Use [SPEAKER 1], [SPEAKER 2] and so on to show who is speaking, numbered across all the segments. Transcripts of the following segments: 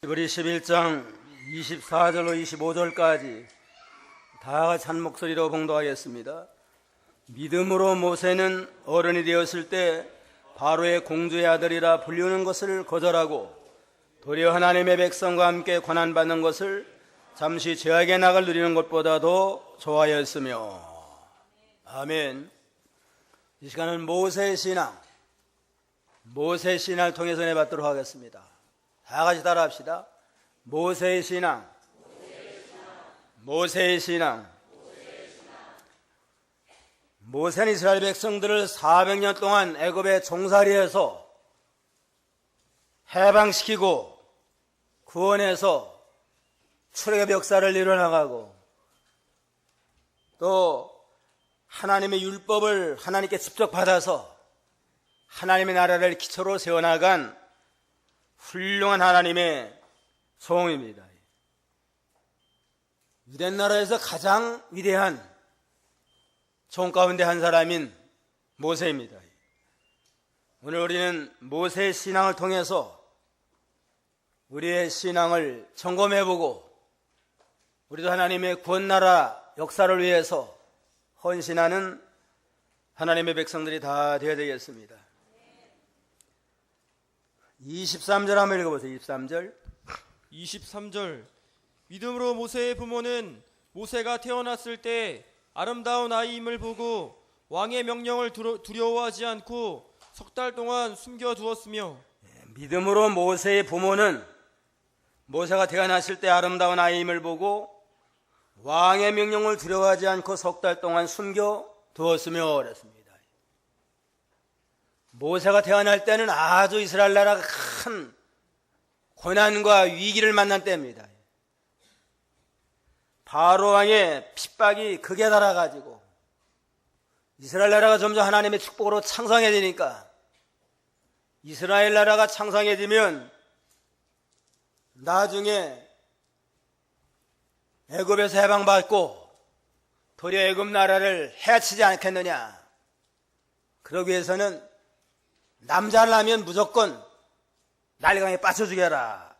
[SPEAKER 1] 히브리 11장 24절로 25절까지 다 같이 한 목소리로 봉독하겠습니다. 믿음으로 모세는 어른이 되었을 때 바로의 공주의 아들이라 불리우는 것을 거절하고 도리어 하나님의 백성과 함께 고난받는 것을 잠시 죄악의 낙을 누리는 것보다도 좋아하였으며. 아멘. 이 시간은 모세의 신앙, 모세의 신앙을 통해서 내받도록 하겠습니다. 다 같이 따라합시다. 모세의 신앙, 모세의 신앙. 모세는 이스라엘 백성들을 400년 동안 애굽의 종살이에서 해방시키고 구원해서 출애굽의 역사를 이뤄나가고 또 하나님의 율법을 하나님께 직접 받아서 하나님의 나라를 기초로 세워나간 훌륭한 하나님의 종입니다. 유대 나라에서 가장 위대한 종 가운데 한 사람인 모세입니다. 오늘 우리는 모세의 신앙을 통해서 우리의 신앙을 점검해보고 우리도 하나님의 구원나라 역사를 위해서 헌신하는 하나님의 백성들이 다 되어야 되겠습니다. 23절 한번 읽어보세요.
[SPEAKER 2] 23절 믿음으로 모세의 부모는 모세가 태어났을 때 아름다운 아이임을 보고 왕의 명령을 두려워하지 않고 석 달 동안 숨겨두었으며.
[SPEAKER 1] 믿음으로 모세의 부모는 모세가 태어났을 때 아름다운 아이임을 보고 왕의 명령을 두려워하지 않고 석 달 동안 숨겨두었으며 그랬습니다. 모세가 태어날 때는 아주 이스라엘 나라가 큰 고난과 위기를 만난 때입니다. 바로 왕의 핍박이 극에 달아가지고 이스라엘 나라가 점점 하나님의 축복으로 창성해지니까 이스라엘 나라가 창성해지면 나중에 애굽에서 해방받고 도리어 애굽 나라를 해치지 않겠느냐. 그러기 위해서는 남자를 낳으면 무조건 날강에 빠져 죽여라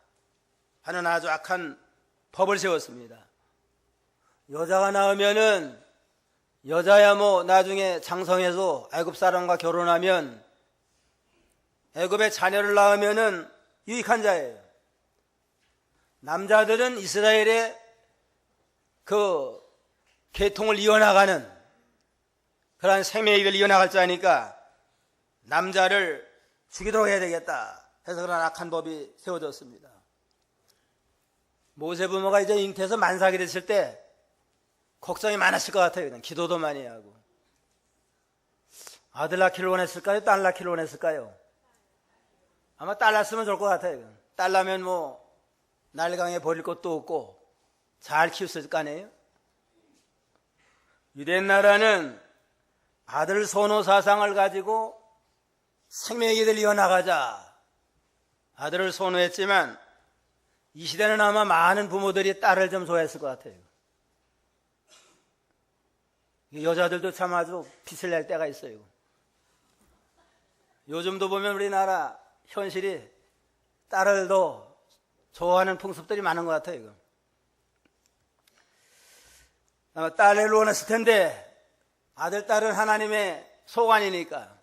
[SPEAKER 1] 하는 아주 악한 법을 세웠습니다. 여자가 낳으면은 여자야 뭐 나중에 장성해서 애굽 사람과 결혼하면 애굽의 자녀를 낳으면은 유익한 자예요. 남자들은 이스라엘의 그 계통을 이어나가는 그러한 생명의 길을 이어나갈 자니까 남자를 죽이도록 해야 되겠다 해서 그런 악한 법이 세워졌습니다. 모세 부모가 이제 잉태해서 만삭이 됐을 때 걱정이 많았을 것 같아요. 그냥 기도도 많이 하고. 아들 낳기를 원했을까요? 딸 낳기를 원했을까요? 아마 딸 낳았으면 좋을 것 같아요. 딸 낳으면 뭐 날강에 버릴 것도 없고 잘 키웠을 거 아니에요? 유대 나라는 아들 선호 사상을 가지고 생명의 길을 이어나가자 아들을 선호했지만 이 시대는 아마 많은 부모들이 딸을 좀 좋아했을 것 같아요. 여자들도 참 아주 빛을 낼 때가 있어요. 요즘도 보면 우리나라 현실이 딸을 더 좋아하는 풍습들이 많은 것 같아요. 아마 딸을 원했을 텐데 아들, 딸은 하나님의 소관이니까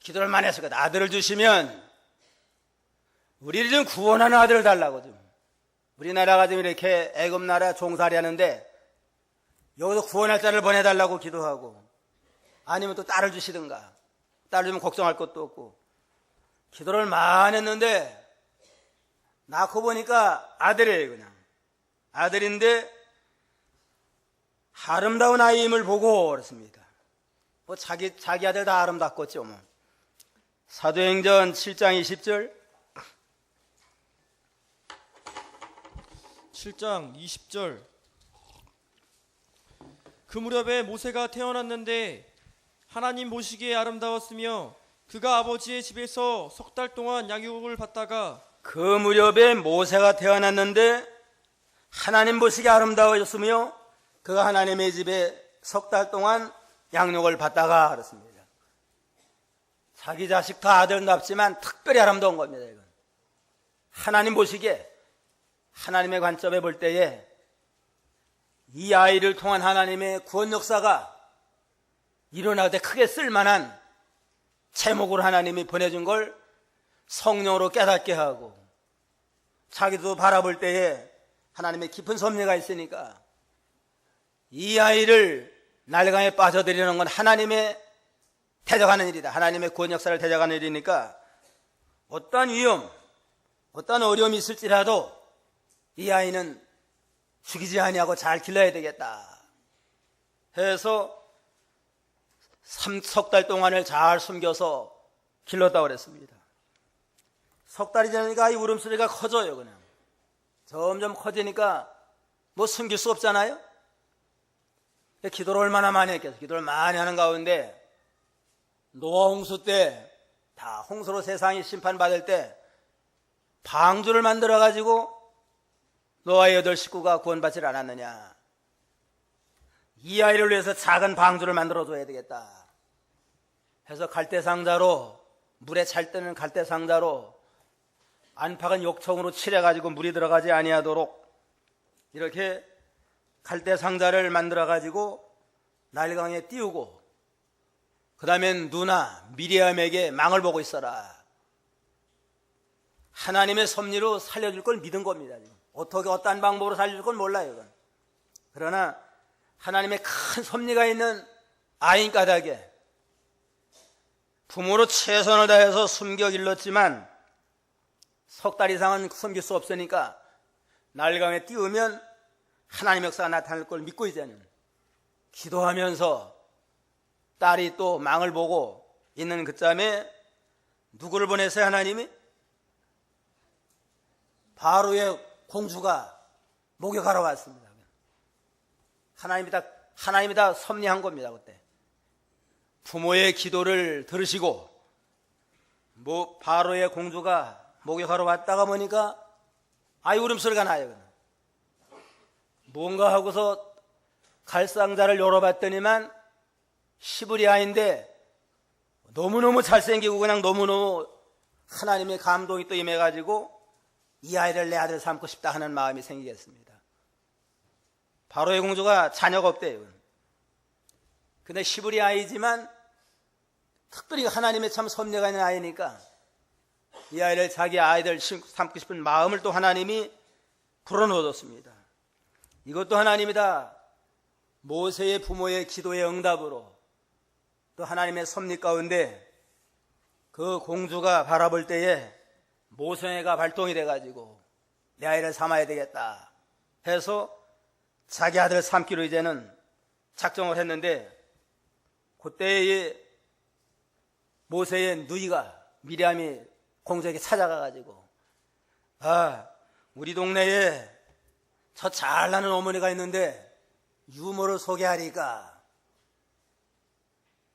[SPEAKER 1] 기도를 많이 했을 거다. 아들을 주시면 우리를 좀 구원하는 아들을 달라고 좀. 우리나라가 좀 이렇게 애굽 나라 종살이 하는데 여기서 구원할 자를 보내달라고 기도하고 아니면 또 딸을 주시든가 딸을 주면 걱정할 것도 없고 기도를 많이 했는데 낳고 보니까 아들이에요. 그냥 아들인데 아름다운 아이임을 보고 그렇습니다. 뭐 자기 아들 다 아름답겠죠 뭐. 사도행전 7장 20절
[SPEAKER 2] 7장 20절 그 무렵에 모세가 태어났는데 하나님 보시기에 아름다웠으며 그가 아버지의 집에서 석 달 동안 양육을 받다가
[SPEAKER 1] 그 무렵에 모세가 태어났는데 하나님 보시기에 아름다워졌으며 그가 하나님의 집에 석 달 동안 양육을 받다가 그렇습니다. 자기 자식 다 아들답지만 특별히 아름다운 겁니다. 이건 하나님 보시기에 하나님의 관점에 볼 때에 이 아이를 통한 하나님의 구원 역사가 일어나되 크게 쓸만한 제목으로 하나님이 보내준 걸 성령으로 깨닫게 하고 자기도 바라볼 때에 하나님의 깊은 섭리가 있으니까 이 아이를 날강에 빠져들이는 건 하나님의 대적하는 일이다. 하나님의 구원 역사를 대적하는 일이니까 어떠한 위험, 어떠한 어려움이 있을지라도 이 아이는 죽이지 아니하고 잘 길러야 되겠다 해서 석 달 동안을 잘 숨겨서 길렀다고 그랬습니다. 석 달이 지나니까 이 울음소리가 커져요. 그냥 점점 커지니까 뭐 숨길 수 없잖아요. 기도를 얼마나 많이 했겠어요. 기도를 많이 하는 가운데 노아 홍수 때 다 홍수로 세상이 심판받을 때 방주를 만들어 가지고 노아의 8 식구가 구원받지 않았느냐. 이 아이를 위해서 작은 방주를 만들어줘야 되겠다 해서 갈대상자로, 물에 잘 뜨는 갈대상자로 안팎은 욕청으로 칠해가지고 물이 들어가지 아니하도록 이렇게 갈대상자를 만들어가지고 나일강에 띄우고, 그 다음엔 누나 미리암에게 망을 보고 있어라. 하나님의 섭리로 살려줄 걸 믿은 겁니다. 어떻게 어떤 방법으로 살려줄 건 몰라요. 이건. 그러나 하나님의 큰 섭리가 있는 아인 까닭에 부모로 최선을 다해서 숨겨 길렀지만 석 달 이상은 숨길 수 없으니까 나일강에 띄우면 하나님 역사가 나타날 걸 믿고 이제는 기도하면서 딸이 또 망을 보고 있는 그쯤에 누구를 보내세요? 하나님이? 바로의 공주가 목욕하러 왔습니다. 하나님이 다 섭리한 겁니다. 그때 부모의 기도를 들으시고 바로의 공주가 목욕하러 왔다가 보니까 아이 울음소리가 나요. 뭔가 하고서 갈상자를 열어봤더니만 시브리 아이인데 너무너무 잘생기고 그냥 너무너무 하나님의 감동이 또 임해가지고 이 아이를 내 아들 삼고 싶다 하는 마음이 생기겠습니다. 바로의 공주가 자녀가 없대요. 근데 시브리 아이지만 특별히 하나님의 참 섭리가 있는 아이니까 이 아이를 자기 아이들 삼고 싶은 마음을 또 하나님이 불어넣어줬습니다. 이것도 하나님이다. 모세의 부모의 기도의 응답으로 또 하나님의 섭리 가운데 그 공주가 바라볼 때에 모성애가 발동이 돼가지고 내 아이를 삼아야 되겠다 해서 자기 아들을 삼기로 이제는 작정을 했는데, 그때의 모세의 누이가 미리암이 공주에게 찾아가가지고 우리 동네에 저 잘나는 어머니가 있는데 유모를 소개하니까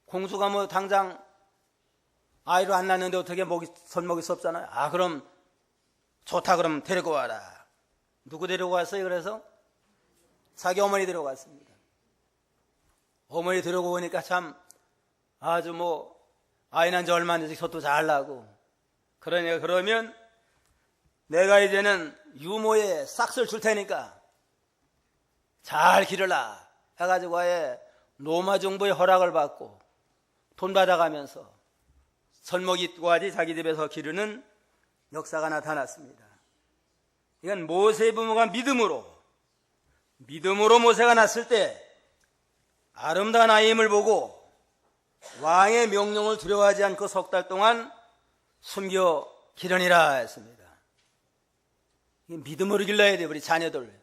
[SPEAKER 1] 공주가 뭐 당장 아이를 안 낳는데 어떻게 손목이 수 없잖아요. 그럼 좋다, 그럼 데리고 와라. 누구 데리고 왔어요? 그래서 자기 어머니 데리고 왔습니다. 어머니 데리고 오니까 참 아주 뭐 아이 난 지 얼마 안 돼서 소도 잘 나고, 그러니까 그러면 내가 이제는 유모의 싹스를 줄 테니까 잘 기르라 해가지고 아예 로마 정부의 허락을 받고 돈 받아가면서 설먹이까지 자기 집에서 기르는 역사가 나타났습니다. 이건 모세의 부모가 믿음으로 모세가 낳았을 때 아름다운 아이임을 보고 왕의 명령을 두려워하지 않고 석 달 동안 숨겨 기르니라 했습니다. 믿음으로 길러야 돼요. 우리 자녀들.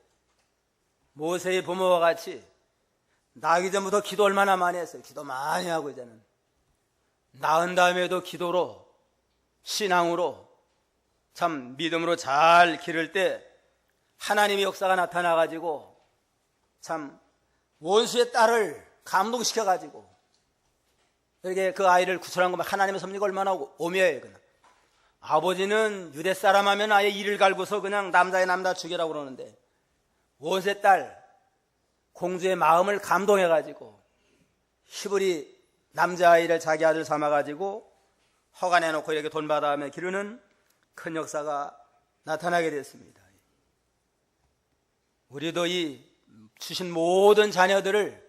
[SPEAKER 1] 모세의 부모와 같이 낳기 전부터 기도 얼마나 많이 했어요. 기도 많이 하고 이제는 낳은 다음에도 기도로, 신앙으로, 참 믿음으로 잘 기를 때 하나님의 역사가 나타나가지고 참 원수의 딸을 감동시켜가지고 이렇게 그 아이를 구출한 거면 하나님의 섭리가 얼마나 오묘해요. 그냥. 아버지는 유대 사람 하면 아예 이를 갈고서 그냥 남자의 남자 죽이라고 그러는데 원수의 딸 공주의 마음을 감동해가지고 시브리 남자아이를 자기 아들 삼아가지고 허가 내놓고 이렇게 돈 받아가며 기르는 큰 역사가 나타나게 됐습니다. 우리도 이 주신 모든 자녀들을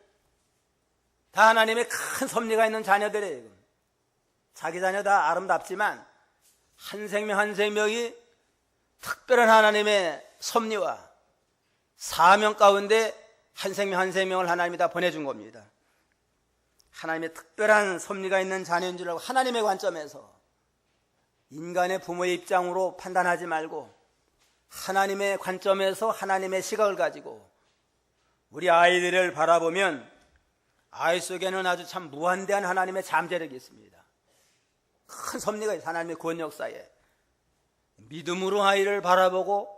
[SPEAKER 1] 다 하나님의 큰 섭리가 있는 자녀들이에요. 자기 자녀 다 아름답지만 한 생명 한 생명이 특별한 하나님의 섭리와 사명 가운데 한 생명 한 생명을 하나님이 다 보내준 겁니다. 하나님의 특별한 섭리가 있는 자녀인 줄 알고 하나님의 관점에서 인간의 부모의 입장으로 판단하지 말고 하나님의 관점에서 하나님의 시각을 가지고 우리 아이들을 바라보면 아이 속에는 아주 참 무한대한 하나님의 잠재력이 있습니다. 큰 섭리가 있어요. 하나님의 구원 역사에. 믿음으로 아이를 바라보고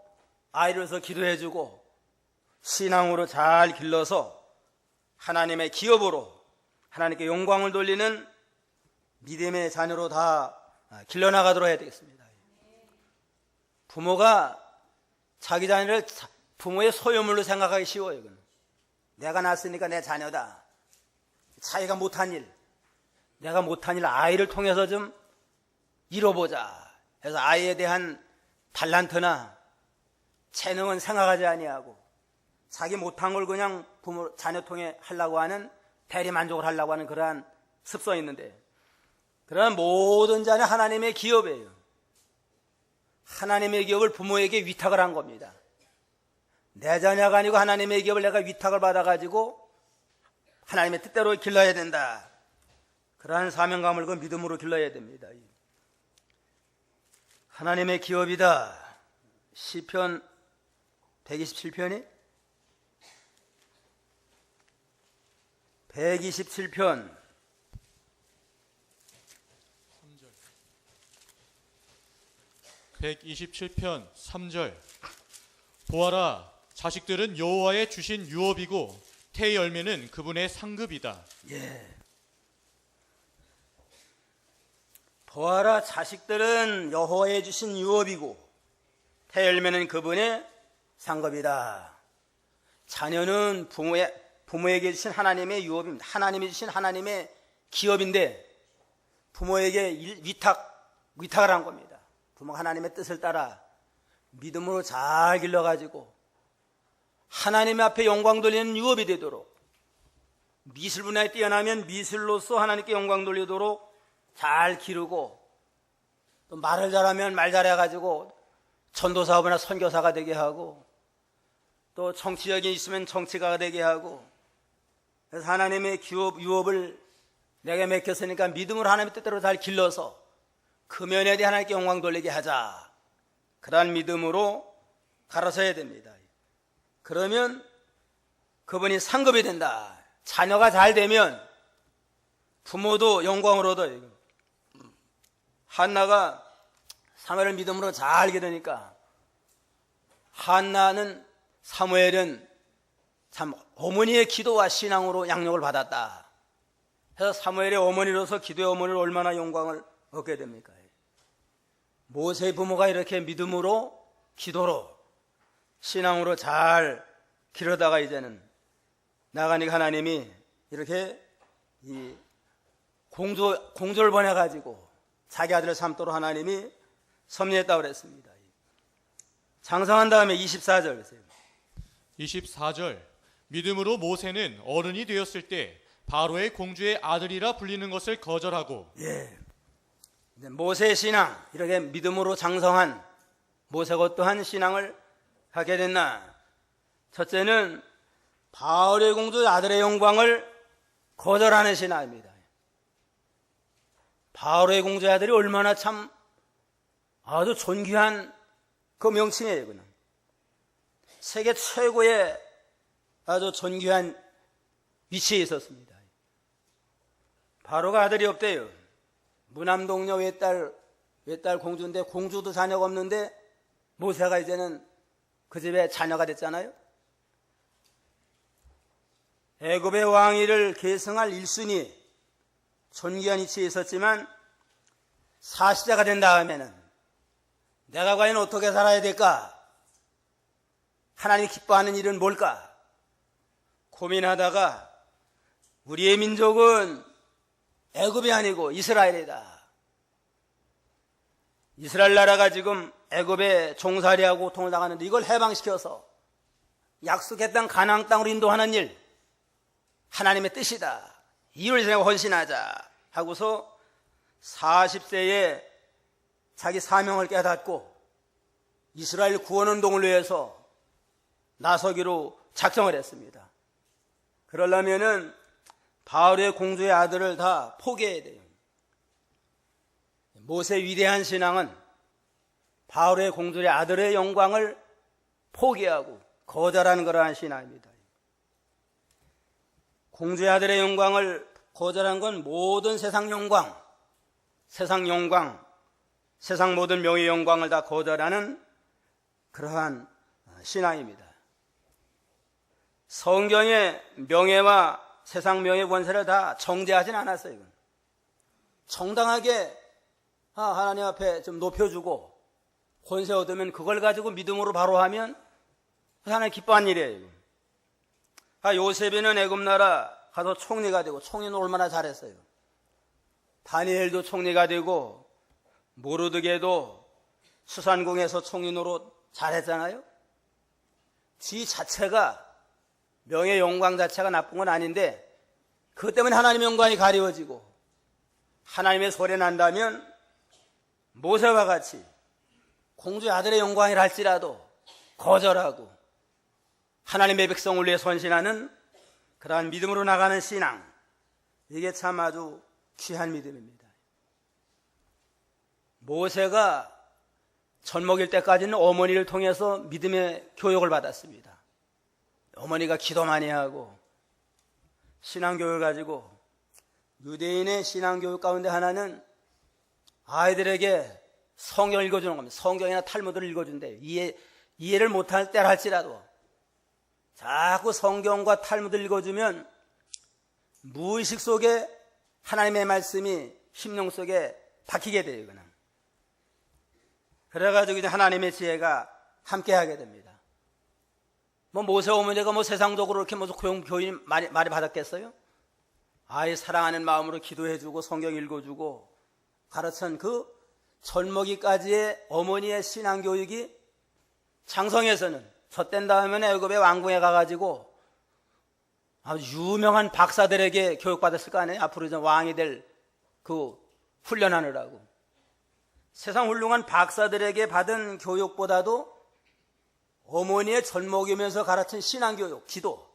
[SPEAKER 1] 아이를 위해서 기도해주고 신앙으로 잘 길러서 하나님의 기업으로 하나님께 영광을 돌리는 믿음의 자녀로 다 길러나가도록 해야 되겠습니다. 부모가 자기 자녀를 부모의 소유물로 생각하기 쉬워요. 이건. 내가 낳았으니까 내 자녀다. 자기가 못한 일, 내가 못한 일 아이를 통해서 좀 이뤄보자. 그래서 아이에 대한 달란트나 재능은 생각하지 아니하고 자기 못한 걸 그냥 부모, 자녀 통해 하려고 하는 대리만족을 하려고 하는 그러한 습성이 있는데 그러한 모든 자는 하나님의 기업이에요. 하나님의 기업을 부모에게 위탁을 한 겁니다. 내 자녀가 아니고 하나님의 기업을 내가 위탁을 받아가지고 하나님의 뜻대로 길러야 된다. 그러한 사명감을 그 믿음으로 길러야 됩니다. 하나님의 기업이다. 시편 127편이 127편
[SPEAKER 3] 127편 3절 보아라 자식들은 여호와의 주신 유업이고 태 열매는 그분의 상급이다.
[SPEAKER 1] 예. 보아라 자식들은 여호와의 주신 유업이고 태 열매는 그분의 상급이다. 자녀는 부모에게 주신 하나님의 유업입니다. 하나님이 주신 하나님의 기업인데 부모에게 위탁을 한 겁니다. 부모가 하나님의 뜻을 따라 믿음으로 잘 길러가지고 하나님 앞에 영광 돌리는 유업이 되도록 미술 분야에 뛰어나면 미술로서 하나님께 영광 돌리도록 잘 기르고 또 말을 잘하면 말 잘해가지고 전도사업이나 선교사가 되게 하고 또 정치력이 있으면 정치가가 되게 하고 그래서 하나님의 유업을 내게 맡겼으니까 믿음으로 하나님의 뜻대로 잘 길러서 그 면에 대해 하나님께 영광 돌리게 하자. 그러한 믿음으로 가르쳐야 됩니다. 그러면 그분이 상급이 된다. 자녀가 잘 되면 부모도 영광을 얻어요. 한나가 사무엘을 믿음으로 잘 기르니까 한나는 사무엘은 참 어머니의 기도와 신앙으로 양육을 받았다. 그래서 사무엘의 어머니로서 기도의 어머니를 얼마나 영광을 얻게 됩니까? 모세의 부모가 이렇게 믿음으로 기도로 신앙으로 잘 기르다가 이제는 나가니까 하나님이 이렇게 이 공조를 보내가지고 자기 아들을 삼도록 하나님이 섭리했다고 그랬습니다. 장성한 다음에 24절 보세요.
[SPEAKER 3] 24절 믿음으로 모세는 어른이 되었을 때 바로의 공주의 아들이라 불리는 것을 거절하고
[SPEAKER 1] 예. 모세의 신앙 이렇게 믿음으로 장성한 모세가 어떠한 신앙을 하게 됐나? 첫째는 바울의 공주의 아들의 영광을 거절하는 신앙입니다. 바울의 공주의 아들이 얼마나 참 아주 존귀한 그 명칭이에요. 그는 세계 최고의 아주 존귀한 위치에 있었습니다. 바로가 아들이 없대요. 무남동녀 외딸 공주인데 공주도 자녀가 없는데 모세가 이제는 그 집에 자녀가 됐잖아요. 애굽의 왕위를 계승할 1순위 존귀한 위치에 있었지만 40세가 된 다음에는 내가 과연 어떻게 살아야 될까? 하나님이 기뻐하는 일은 뭘까? 고민하다가 우리의 민족은 애굽이 아니고 이스라엘이다. 이스라엘 나라가 지금 애굽에 종살이하고 고통을 당하는데 이걸 해방시켜서 약속했던 가나안 땅으로 인도하는 일, 하나님의 뜻이다. 이를 생각 헌신하자 하고서 40세에 자기 사명을 깨닫고 이스라엘 구원운동을 위해서 나서기로 작정을 했습니다. 그러려면은 바울의 공주의 아들을 다 포기해야 돼요. 모세의 위대한 신앙은 바울의 공주의 아들의 영광을 포기하고 거절하는 그러한 신앙입니다. 공주의 아들의 영광을 거절한 건 모든 세상 영광, 세상 모든 명예의 영광을 다 거절하는 그러한 신앙입니다. 성경의 명예와 세상 명예 권세를 다 정죄하진 않았어요. 이건. 정당하게 하나님 앞에 좀 높여주고 권세 얻으면 그걸 가지고 믿음으로 바로 하면 하나님 기뻐한 일이에요. 요셉이는 애굽 나라 가서 총리가 되고, 총리는 얼마나 잘했어요. 다니엘도 총리가 되고 모르드게도 수산궁에서 총리 노릇 잘했잖아요. 지 자체가 명예 영광 자체가 나쁜 건 아닌데 그것 때문에 하나님의 영광이 가리워지고 하나님의 소리 난다면 모세와 같이 공주의 아들의 영광이라 할지라도 거절하고 하나님의 백성을 위해 헌신하는 그러한 믿음으로 나가는 신앙, 이게 참 아주 귀한 믿음입니다. 모세가 젖 먹일 때까지는 어머니를 통해서 믿음의 교육을 받았습니다. 어머니가 기도 많이 하고 신앙교육을 가지고, 유대인의 신앙교육 가운데 하나는 아이들에게 성경을 읽어주는 겁니다. 성경이나 탈무드를 읽어준대요. 이해를 못할 때라 할지라도 자꾸 성경과 탈무드를 읽어주면 무의식 속에 하나님의 말씀이 심령 속에 박히게 돼요. 그냥. 그래가지고 이제 하나님의 지혜가 함께하게 됩니다. 모세 어머니가 세상적으로 이렇게 교인 많이 받았겠어요? 아이 사랑하는 마음으로 기도해주고 성경 읽어주고 가르친 그 젖먹이까지의 어머니의 신앙교육이 장성에서는 젖된 다음에 애굽의 왕궁에 가가지고 아주 유명한 박사들에게 교육받았을 거 아니에요? 앞으로 이제 왕이 될 그 훈련하느라고. 세상 훌륭한 박사들에게 받은 교육보다도 어머니의 젖먹이면서 가르친 신앙교육, 기도,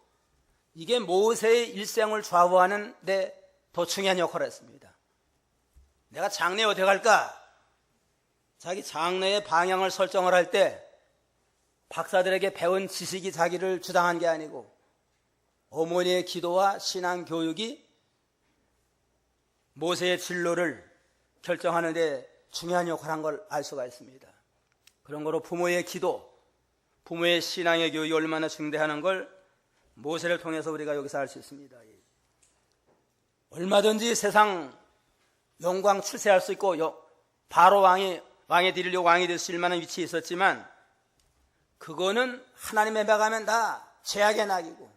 [SPEAKER 1] 이게 모세의 일생을 좌우하는 데 더 중요한 역할을 했습니다. 내가 장래에 어디 갈까? 자기 장래의 방향을 설정을 할 때 박사들에게 배운 지식이 자기를 주장한 게 아니고 어머니의 기도와 신앙교육이 모세의 진로를 결정하는 데 중요한 역할을 한 걸 알 수가 있습니다. 그런 거로 부모의 기도, 부모의 신앙의 교육이 얼마나 중대하는 걸 모세를 통해서 우리가 여기서 알 수 있습니다. 얼마든지 세상 영광 출세할 수 있고 바로 왕이 되려고 왕이 될 수 있을 만한 위치에 있었지만 그거는 하나님의 배가면 다 죄악의 낙이고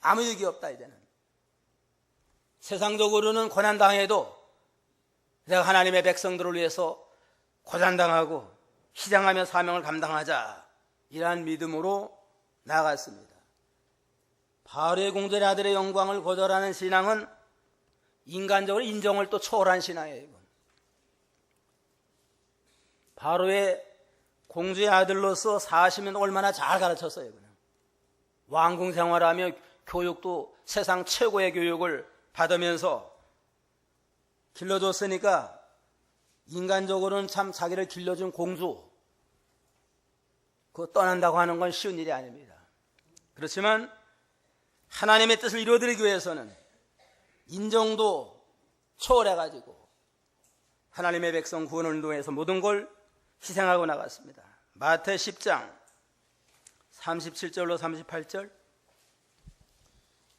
[SPEAKER 1] 아무 유익이 없다. 이제는 세상적으로는 고난당해도 내가 하나님의 백성들을 위해서 고난당하고 희생하며 사명을 감당하자, 이러한 믿음으로 나아갔습니다. 바울의 공주의 아들의 영광을 거절하는 신앙은 인간적으로 인정을 또 초월한 신앙이에요. 이건. 바로의 공주의 아들로서 40년 얼마나 잘 가르쳤어요. 그냥. 왕궁 생활하며 교육도 세상 최고의 교육을 받으면서 길러줬으니까 인간적으로는 참 자기를 길러준 공주, 그거 떠난다고 하는 건 쉬운 일이 아닙니다. 그렇지만 하나님의 뜻을 이루어드리기 위해서는 인정도 초월해가지고 하나님의 백성 구원 운동에서 모든 걸 희생하고 나갔습니다. 마태 10장 37절로 38절.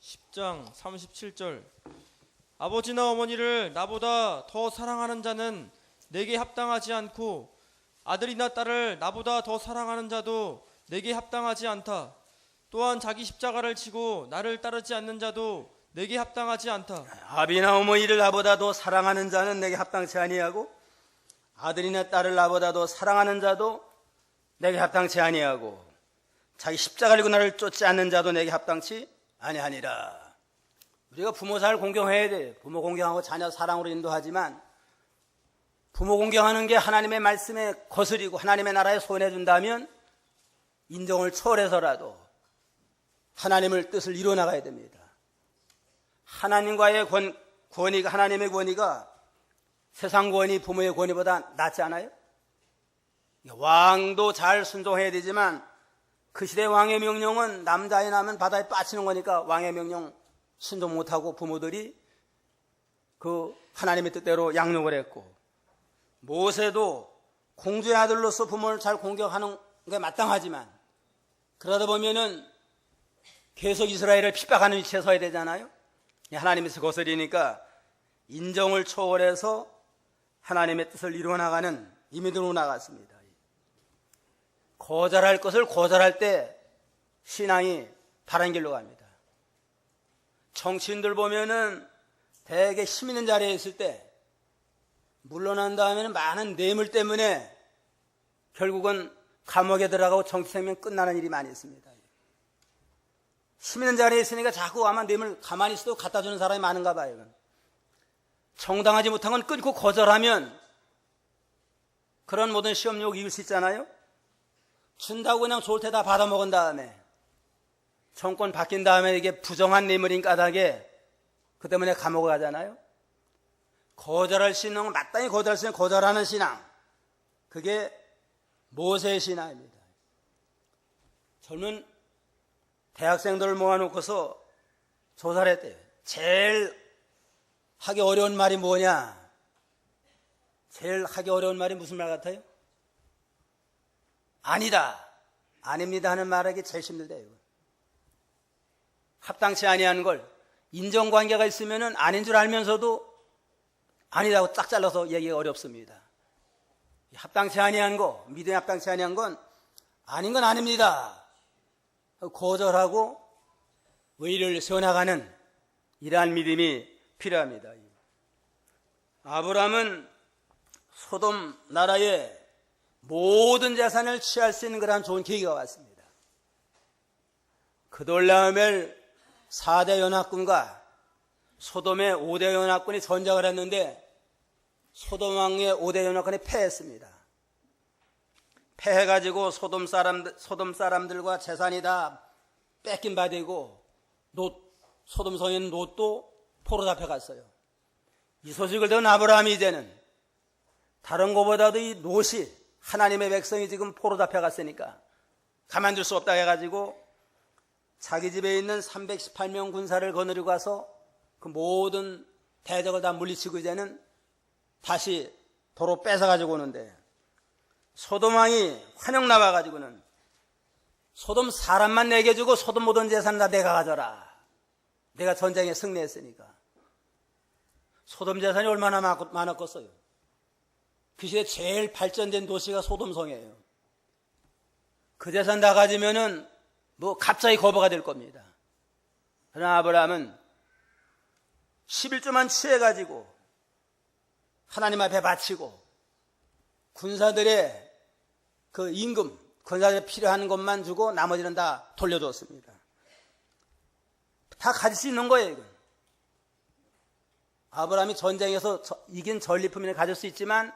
[SPEAKER 2] 10장 37절. 아버지나 어머니를 나보다 더 사랑하는 자는 내게 합당하지 않고 아들이나 딸을 나보다 더 사랑하는 자도 내게 합당하지 않다. 또한 자기 십자가를 지고 나를 따르지 않는 자도 내게 합당하지 않다.
[SPEAKER 1] 아비나 어머니를 나보다 더 사랑하는 자는 내게 합당치 아니하고 아들이나 딸을 나보다 더 사랑하는 자도 내게 합당치 아니하고 자기 십자가를 지고 나를 쫓지 않는 자도 내게 합당치 아니하니라. 우리가 부모 잘 공경해야 돼. 부모 공경하고 자녀 사랑으로 인도하지만 부모 공경하는 게 하나님의 말씀에 거스리고 하나님의 나라에 손해준다면 인정을 초월해서라도 하나님의 뜻을 이루어나가야 됩니다. 하나님과의 권위가, 하나님의 권위가 세상 권위, 부모의 권위보다 낫지 않아요? 왕도 잘 순종해야 되지만 그 시대 왕의 명령은 남자애 낳으면 바다에 빠지는 거니까 왕의 명령 순종 못하고 부모들이 그 하나님의 뜻대로 양육을 했고, 모세도 공주의 아들로서 부모를 잘 공격하는 게 마땅하지만 그러다 보면은 계속 이스라엘을 핍박하는 위치에 서야 되잖아요. 하나님에서 거스리니까 인정을 초월해서 하나님의 뜻을 이루어나가는 이민으로 나갔습니다. 거절할 것을 거절할 때 신앙이 바른 길로 갑니다. 정치인들 보면은 대개 힘 있는 자리에 있을 때 물러난 다음에는 많은 뇌물 때문에 결국은 감옥에 들어가고 정치 생명 끝나는 일이 많이 있습니다. 힘 있는 자리에 있으니까 자꾸 아마 뇌물 가만히 있어도 갖다 주는 사람이 많은가 봐요. 정당하지 못한 건 끊고 거절하면 그런 모든 시험욕 이길 수 있잖아요. 준다고 그냥 좋을 때 다 받아먹은 다음에 정권 바뀐 다음에 이게 부정한 뇌물인 까닭에 그 때문에 감옥에 가잖아요. 거절할 수 있는 건 마땅히 거절할 수 있는 거절하는 신앙, 그게 모세의 신앙입니다. 젊은 대학생들을 모아놓고서 조사를 했대요. 제일 하기 어려운 말이 뭐냐? 제일 하기 어려운 말이 무슨 말 같아요? 아니다, 아닙니다 하는 말하기 제일 힘들대요. 합당치 아니하는 걸 인정관계가 있으면 아닌 줄 알면서도 아니라고 딱 잘라서 얘기가 어렵습니다. 합당치 아니한 거, 믿음에 합당치 아니한 건 아닌 건 아닙니다. 거절하고 의를 세워나가는 이러한 믿음이 필요합니다. 아브라함은 소돔 나라의 모든 재산을 취할 수 있는 그런 좋은 계기가 왔습니다. 그돌라오멜 4대 연합군과 소돔의 5대 연합군이 전쟁을 했는데 소돔 왕의 5대 연합군이 패했습니다. 패해가지고 소돔 사람들과 재산이 다 뺏긴 바 되고 소돔 성에 있는 롯도 포로 잡혀갔어요. 이 소식을 들은 아브라함이 이제는 다른 것보다도 이 롯이 하나님의 백성이 지금 포로 잡혀갔으니까 가만둘 수 없다 해가지고 자기 집에 있는 318명 군사를 거느리고 가서 그 모든 대적을 다 물리치고 이제는 다시 도로 뺏어가지고 오는데, 소돔 왕이 환영 나와가지고는 소돔 사람만 내게 주고 소돔 모든 재산 다 내가 가져라. 내가 전쟁에 승리했으니까. 소돔 재산이 얼마나 많았겠어요. 그 시대 제일 발전된 도시가 소돔성이에요. 그 재산 다 가지면은 뭐 갑자기 거부가 될 겁니다. 그러나 아브라함은 11조만 취해가지고 하나님 앞에 바치고 군사들의 그 임금, 군사들이 필요한 것만 주고 나머지는 다 돌려줬습니다. 다 가질 수 있는 거예요, 이건. 아브라함이 전쟁에서 이긴 전리품을 가질 수 있지만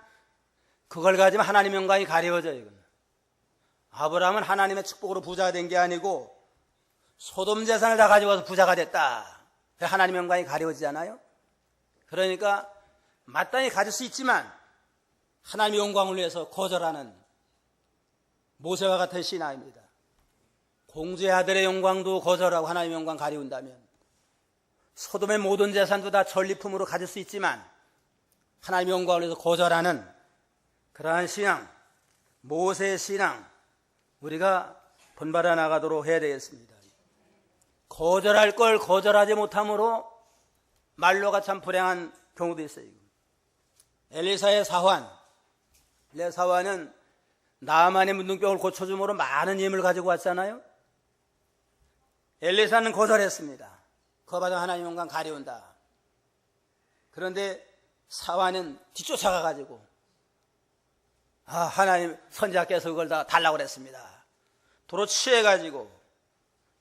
[SPEAKER 1] 그걸 가지면 하나님의 영광이 가려워져요, 이건. 아브라함은 하나님의 축복으로 부자가 된 게 아니고 소돔 재산을 다 가지고 와서 부자가 됐다. 하나님의 영광이 가려워지잖아요. 그러니까 마땅히 가질 수 있지만 하나님의 영광을 위해서 거절하는 모세와 같은 신앙입니다. 공주의 아들의 영광도 거절하고 하나님의 영광 가리운다면 소돔의 모든 재산도 다 전리품으로 가질 수 있지만 하나님의 영광을 위해서 거절하는 그러한 신앙, 모세의 신앙, 우리가 본받아 나가도록 해야 되겠습니다. 거절할 걸 거절하지 못함으로 말로가 참 불행한 경우도 있어요. 엘리사의 사환, 사환은 나아만의 문둥병을 고쳐줌으로 많은 힘을 가지고 왔잖아요. 엘리사는 거절했습니다. 그거 받아 하나님 영광 가려운다. 그런데 사환은 뒤쫓아가가지고 하나님 선지자께서 그걸 다 달라고 그랬습니다. 도로 취해가지고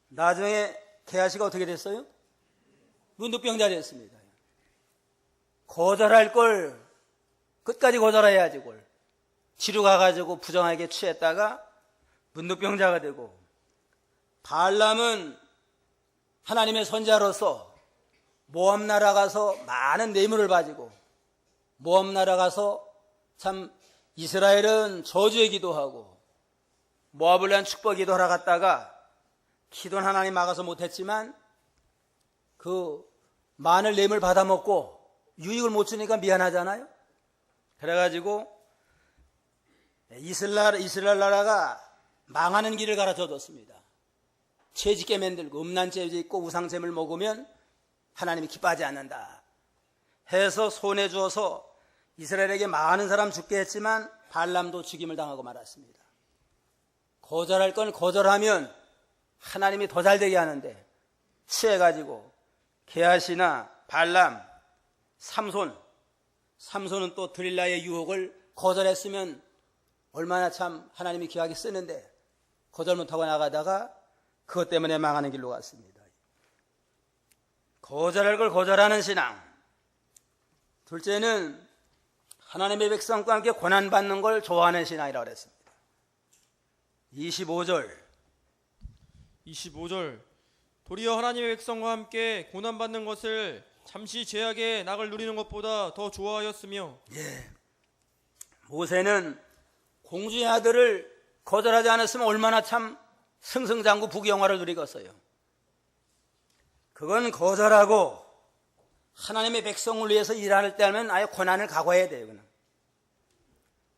[SPEAKER 1] 나중에 게하시가 어떻게 됐어요? 문득병자 됐습니다. 거절할 걸 끝까지 거절해야지 걸. 뒤로 가가지고 부정하게 취했다가 문득병자가 되고, 발람은 하나님의 선지자로서 모압 나라 가서 많은 뇌물을 가지고, 모압 나라 가서 참 이스라엘은 저주의 기도하고 모압을 위한 축복 기도하러 갔다가 기도는 하나님 막아서 못했지만 그 많은 뇌물 받아먹고 유익을 못 주니까 미안하잖아요. 그래가지고 이스라엘 나라가 망하는 길을 가르쳐 줬습니다. 죄짓게 만들고 음란 죄 짓고 우상잼을 먹으면 하나님이 기뻐하지 않는다 해서 손해 주어서 이스라엘에게 많은 사람 죽게 했지만 발람도 죽임을 당하고 말았습니다. 거절할 건 거절하면 하나님이 더 잘되게 하는데 취해가지고 게하시나 발람, 삼손은 또 드릴라의 유혹을 거절했으면 얼마나 참 하나님이 귀하게 쓰는데 거절 못하고 나가다가 그것 때문에 망하는 길로 갔습니다. 거절할 걸 거절하는 신앙. 둘째는 하나님의 백성과 함께 고난받는 걸 좋아하는 신앙이라고 그랬습니다. 25절
[SPEAKER 2] 도리어 하나님의 백성과 함께 고난받는 것을 잠시 죄악의 낙을 누리는 것보다 더 좋아하였으며,
[SPEAKER 1] 모세는 공주의 아들을 거절하지 않았으면 얼마나 참 승승장구 부귀영화를 누리겠어요. 그건 거절하고 하나님의 백성을 위해서 일할 때 하면 아예 고난을 각오해야 돼요. 그는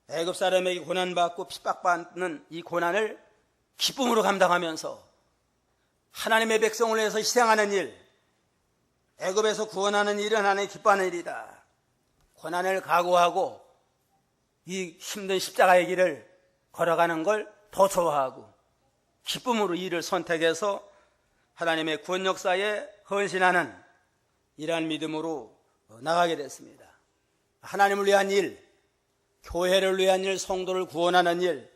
[SPEAKER 1] 애굽 사람에게 고난받고 핍박받는 이 고난을 기쁨으로 감당하면서 하나님의 백성을 위해서 희생하는 일, 애굽에서 구원하는 일은 하나님이 기뻐하는 일이다. 고난을 각오하고 이 힘든 십자가의 길을 걸어가는 걸 더 좋아하고 기쁨으로 일을 선택해서 하나님의 구원 역사에 헌신하는 이러한 믿음으로 나가게 됐습니다. 하나님을 위한 일, 교회를 위한 일, 성도를 구원하는 일,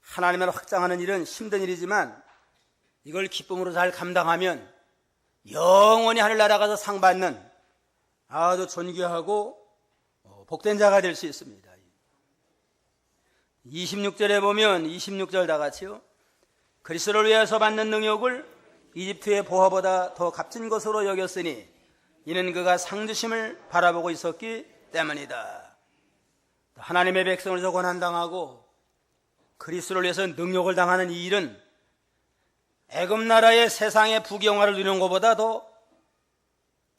[SPEAKER 1] 하나님을 확장하는 일은 힘든 일이지만 이걸 기쁨으로 잘 감당하면 영원히 하늘나라 가서 상 받는 아주 존귀하고 복된 자가 될 수 있습니다. 26절에 보면 26절 다 같이요. 그리스도를 위해서 받는 능욕을 이집트의 보화보다 더 값진 것으로 여겼으니 이는 그가 상주심을 바라보고 있었기 때문이다. 하나님의 백성을 위해서 고난당하고 그리스도를 위해서 능욕을 당하는 이 일은 애굽 나라의 세상의 부귀영화를 누리는 것보다 더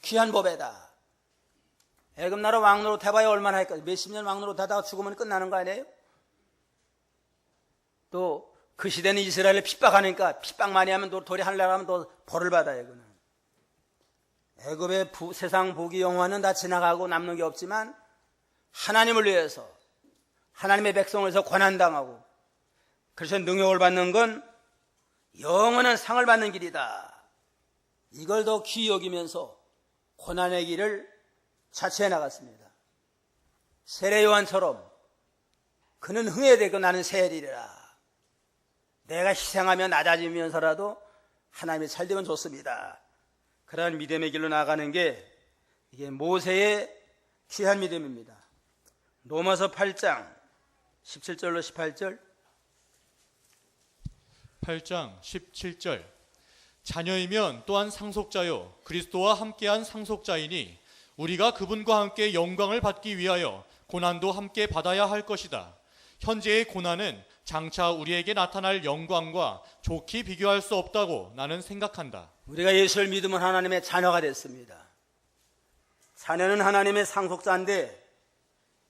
[SPEAKER 1] 귀한 법이다. 애굽 나라 왕노릇 해봐야 얼마나 할까? 몇십 년 왕노릇 하다가 죽으면 끝나는 거 아니에요? 또 그 시대는 이스라엘을 핍박하니까 핍박 많이 하면 또 도리 하늘나라 하면 또 벌을 받아요. 그는 애굽의 세상 부귀영화는 다 지나가고 남는 게 없지만 하나님을 위해서 하나님의 백성을 위해서 고난당하고 그래서 능욕을 받는 건 영원한 상을 받는 길이다. 이걸 더 귀히 여기면서 고난의 길을 자처해 나갔습니다. 세례 요한처럼 그는 흥해되고 나는 세리라. 내가 희생하며 낮아지면서라도 하나님이 잘 되면 좋습니다. 그러한 믿음의 길로 나가는 게 이게 모세의 귀한 믿음입니다. 로마서 8장 17절로 18절
[SPEAKER 3] 8장 17절 자녀이면 또한 상속자요 그리스도와 함께한 상속자이니 우리가 그분과 함께 영광을 받기 위하여 고난도 함께 받아야 할 것이다. 현재의 고난은 장차 우리에게 나타날 영광과 좋게 비교할 수 없다고 나는 생각한다.
[SPEAKER 1] 우리가 예수를 믿으면 하나님의 자녀가 됐습니다. 자녀는 하나님의 상속자인데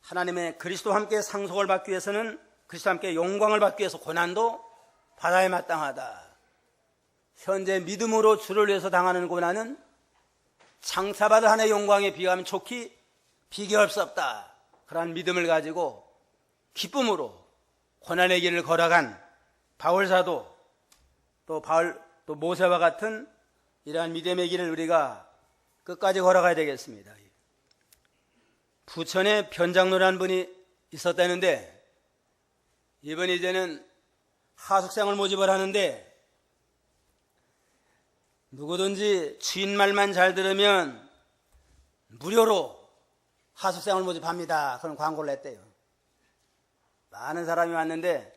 [SPEAKER 1] 하나님의 그리스도와 함께 상속을 받기 위해서는 그리스도와 함께 영광을 받기 위해서 고난도 받아야 마땅하다. 현재 믿음으로 주를 위해서 당하는 고난은 장차 받을 하나님의 영광에 비하면 좋게 비교할 수 없다. 그러한 믿음을 가지고 기쁨으로 고난의 길을 걸어간 바울사도 또 모세와 같은 이러한 믿음의 길을 우리가 끝까지 걸어가야 되겠습니다. 부천에 변장로라는 분이 있었다는데 이제는 하숙생을 모집을 하는데 누구든지 주인 말만 잘 들으면 무료로 하숙생을 모집합니다. 그런 광고를 냈대요. 많은 사람이 왔는데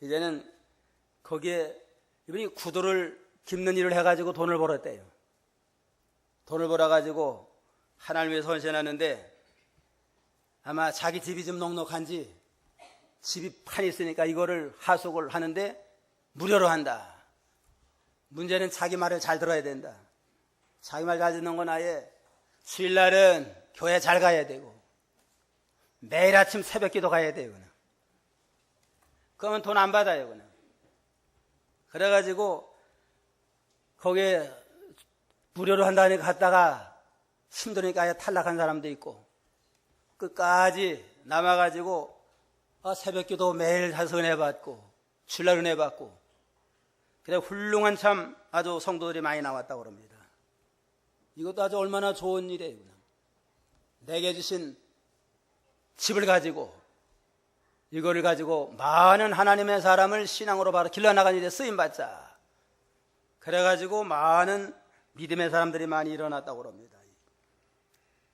[SPEAKER 1] 이제는 거기에 이분이 구두를 깁는 일을 해가지고 돈을 벌었대요. 돈을 벌어가지고 하나님을 위해서 헌신하는데 아마 자기 집이 좀 넉넉한지 집이 판이 있으니까 이거를 하숙을 하는데 무료로 한다. 문제는 자기 말을 잘 들어야 된다. 자기 말 잘 듣는 건 아예 주일날은 교회 잘 가야 되고 매일 아침 새벽 기도 가야 돼요. 그러면 돈 안 받아요. 그래가지고 거기에 무료로 한다니까 갔다가 힘드니까 아예 탈락한 사람도 있고 끝까지 남아가지고 새벽 기도 매일 해서 은혜 받고 주일날 은혜 받고 그래 훌륭한 참 아주 성도들이 많이 나왔다고 그럽니다. 이것도 아주 얼마나 좋은 일이에요. 내게 주신 집을 가지고 이거를 가지고 많은 하나님의 사람을 신앙으로 바로 길러나가는 일에 쓰임받자. 그래가지고 많은 믿음의 사람들이 많이 일어났다고 그럽니다.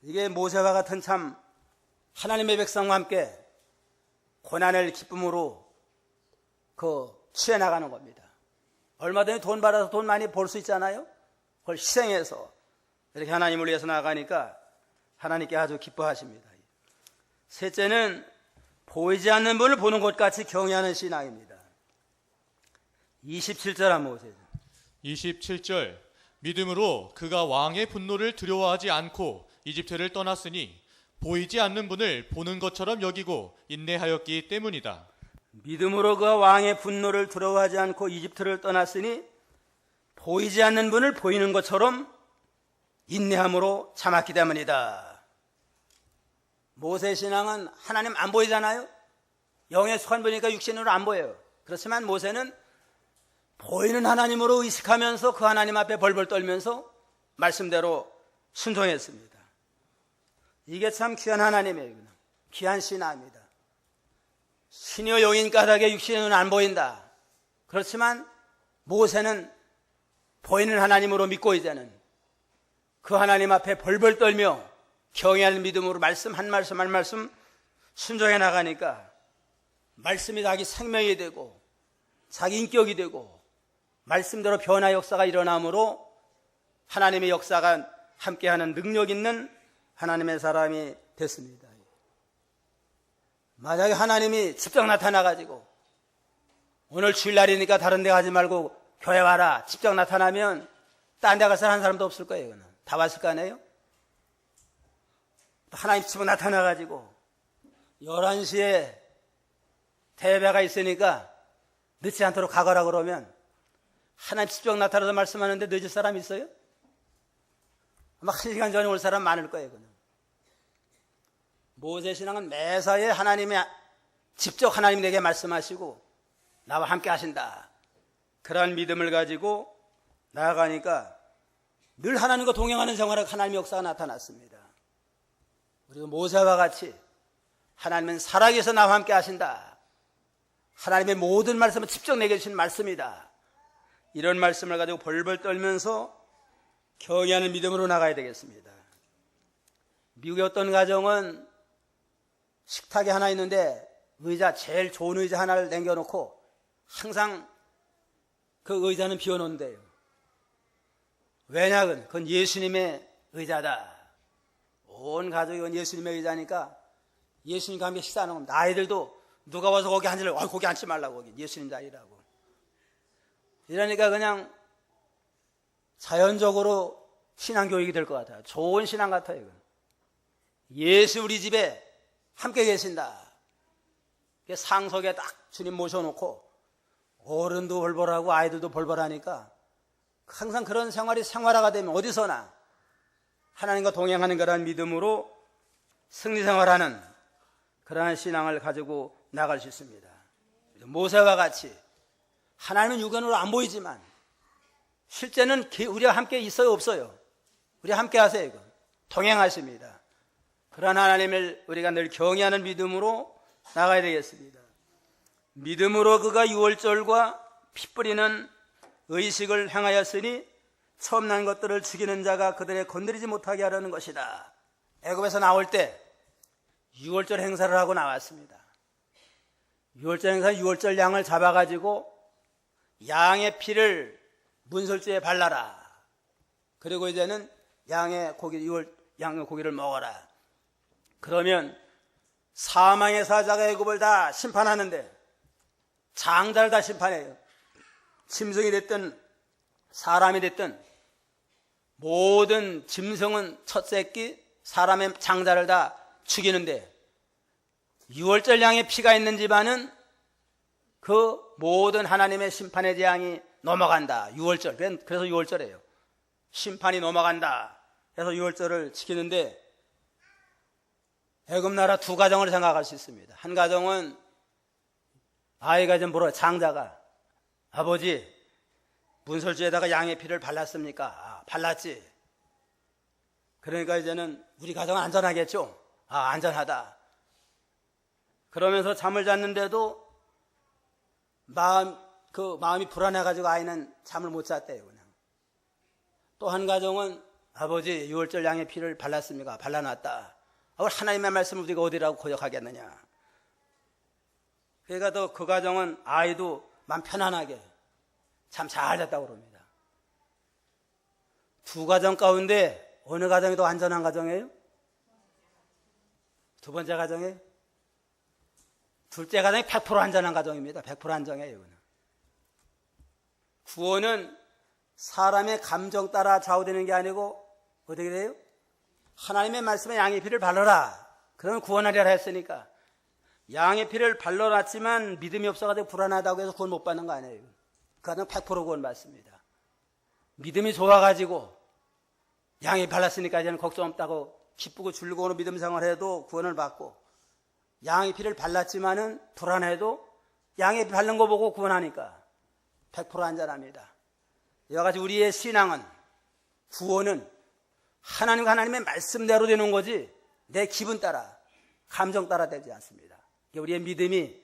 [SPEAKER 1] 이게 모세와 같은 참 하나님의 백성과 함께 고난을 기쁨으로 취해나가는 겁니다. 얼마든지 돈 받아서 돈 많이 벌 수 있잖아요. 그걸 희생해서 이렇게 하나님을 위해서 나가니까 하나님께 아주 기뻐하십니다. 셋째는 보이지 않는 분을 보는 것 같이 경외하는 신앙입니다. 27절 한번 보세요.
[SPEAKER 3] 27절 믿음으로 그가 왕의 분노를 두려워하지 않고 이집트를 떠났으니 보이지 않는 분을 보는 것처럼 여기고 인내하였기 때문이다.
[SPEAKER 1] 믿음으로 그가 왕의 분노를 두려워하지 않고 이집트를 떠났으니 보이지 않는 분을 보이는 것처럼 인내함으로 참았기 때문이다. 모세 신앙은 하나님 안 보이잖아요. 영에 속한 분이니까 육신으로 안 보여요. 그렇지만 모세는 보이는 하나님으로 의식하면서 그 하나님 앞에 벌벌 떨면서 말씀대로 순종했습니다. 이게 참 귀한 하나님이에요. 귀한 신앙입니다. 신여 용인 까닭에 육신의 눈은 안 보인다. 그렇지만 모세는 보이는 하나님으로 믿고 이제는 그 하나님 앞에 벌벌 떨며 경외하는 믿음으로 말씀 한 말씀 한 말씀 순종해 나가니까 말씀이 자기 생명이 되고 자기 인격이 되고 말씀대로 변화 역사가 일어나므로 하나님의 역사가 함께하는 능력 있는 하나님의 사람이 됐습니다. 만약에 하나님이 직접 나타나가지고 오늘 주일날이니까 다른 데 가지 말고 교회 와라 직접 나타나면 딴 데 가서 하는 사람도 없을 거예요. 다 왔을 거 아니에요? 하나님 집에 나타나가지고 11시에 대회가 있으니까 늦지 않도록 가거라 그러면 하나님 직접 나타나서 말씀하는데 늦을 사람 있어요? 아마 1시간 전에 올 사람 많을 거예요. 모세 신앙은 매사에 직접 하나님이 내게 말씀하시고 나와 함께 하신다. 그러한 믿음을 가지고 나아가니까 늘 하나님과 동행하는 생활에 하나님의 역사가 나타났습니다. 그리고 모세와 같이 하나님은 살아계셔서 나와 함께 하신다. 하나님의 모든 말씀은 직접 내게 주신 말씀이다. 이런 말씀을 가지고 벌벌 떨면서 경외하는 믿음으로 나가야 되겠습니다. 미국의 어떤 가정은 식탁이 하나 있는데 제일 좋은 의자 하나를 남겨놓고 항상 그 의자는 비워놓는데요. 왜냐하면 그건 예수님의 의자다. 온 가족이 건 예수님의 의자니까 예수님과 함께 식사하는 겁니다. 아이들도 누가 와서 거기 앉으려고 거기 앉지 말라고 거기 예수님 자리라고. 이러니까 그냥 자연적으로 신앙교육이 될 것 같아요. 좋은 신앙 같아요. 이건. 예수 우리 집에 함께 계신다. 상석에 딱 주님 모셔놓고 어른도 벌벌하고 아이들도 벌벌하니까 항상 그런 생활이 생활화가 되면 어디서나 하나님과 동행하는 그러한 믿음으로 승리생활하는 그러한 신앙을 가지고 나갈 수 있습니다. 모세와 같이 하나님은 육안으로 안 보이지만 실제는 우리와 함께 있어요 없어요? 우리와 함께 하세요. 이거. 동행하십니다. 그러한 하나님을 우리가 늘 경외하는 믿음으로 나가야 되겠습니다. 믿음으로 그가 유월절과 피 뿌리는 의식을 행하였으니 처음 난 것들을 죽이는 자가 그들의 건드리지 못하게 하려는 것이다. 애굽에서 나올 때 유월절 행사를 하고 나왔습니다. 유월절 행사, 유월절 양을 잡아가지고 양의 피를 문설주에 발라라. 그리고 이제는 양의 고기를 먹어라. 그러면 사망의 사자가 애굽을 다 심판하는데 장자를 다 심판해요. 짐승이 됐든 사람이 됐든 모든 짐승은 첫 새끼, 사람의 장자를 다 죽이는데 유월절 양의 피가 있는 집안은 그 모든 하나님의 심판의 재앙이 넘어간다. 유월절. 그래서 유월절이에요. 심판이 넘어간다. 그래서 유월절을 지키는데 애굽 나라 두 가정을 생각할 수 있습니다. 한 가정은 아이가 좀 물어 장자가 아버지 문설주에다가 양의 피를 발랐습니까? 아, 발랐지. 그러니까 이제는 우리 가정은 안전하겠죠? 아, 안전하다. 그러면서 잠을 잤는데도 마음이 불안해가지고 아이는 잠을 못 잤대요. 그냥. 또 한 가정은 아버지 유월절 양의 피를 발랐습니까? 발라놨다. 하나님의 말씀을 우리가 어디라고 고역하겠느냐. 그러니까 또 그 가정은 아이도 마음 편안하게 참 잘 잤다고 그럽니다. 두 가정 가운데 어느 가정이 더 안전한 가정이에요? 두 번째 가정이에요? 둘째 가정이 100% 안전한 가정입니다. 100% 안정이에요. 이거는. 구원은 사람의 감정 따라 좌우되는 게 아니고 어떻게 돼요? 하나님의 말씀에 양의 피를 발라라. 그러면 구원하리라 했으니까 양의 피를 발라놨지만 믿음이 없어가지고 불안하다고 해서 구원 못 받는 거 아니에요. 그거는 100% 구원 받습니다. 믿음이 좋아가지고 양이 발랐으니까 이제는 걱정 없다고 기쁘고 즐거운 믿음 생활해도 구원을 받고 양의 피를 발랐지만은 불안해도 양의 피 바른 거 보고 구원하니까 100% 안전합니다. 이와 같이 우리의 신앙은 구원은 하나님과 하나님의 말씀대로 되는 거지 내 기분 따라 감정 따라 되지 않습니다. 우리의 믿음이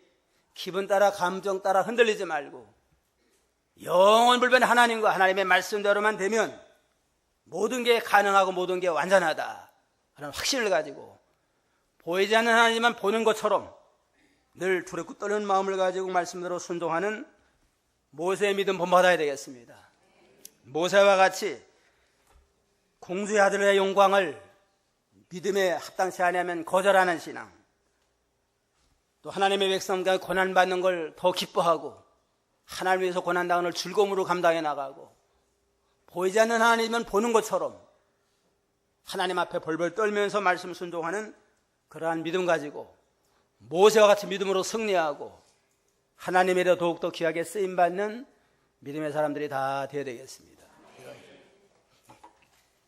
[SPEAKER 1] 기분 따라 감정 따라 흔들리지 말고 영원불변 하나님과 하나님의 말씀대로만 되면 모든 게 가능하고 모든 게 완전하다 하는 확신을 가지고 보이지 않는 하나님만 보는 것처럼 늘 두렵고 떨리는 마음을 가지고 말씀대로 순종하는 모세의 믿음 본받아야 되겠습니다. 모세와 같이 공주의 아들의 영광을 믿음에 합당치 아니하면 거절하는 신앙, 또 하나님의 백성과 고난받는 걸 더 기뻐하고 하나님 위해서 고난당을 즐거움으로 감당해 나가고 보이지 않는 하나님은 보는 것처럼 하나님 앞에 벌벌 떨면서 말씀 순종하는 그러한 믿음 가지고 모세와 같이 믿음으로 승리하고 하나님에 대해 더욱더 귀하게 쓰임받는 믿음의 사람들이 다 되어야 되겠습니다.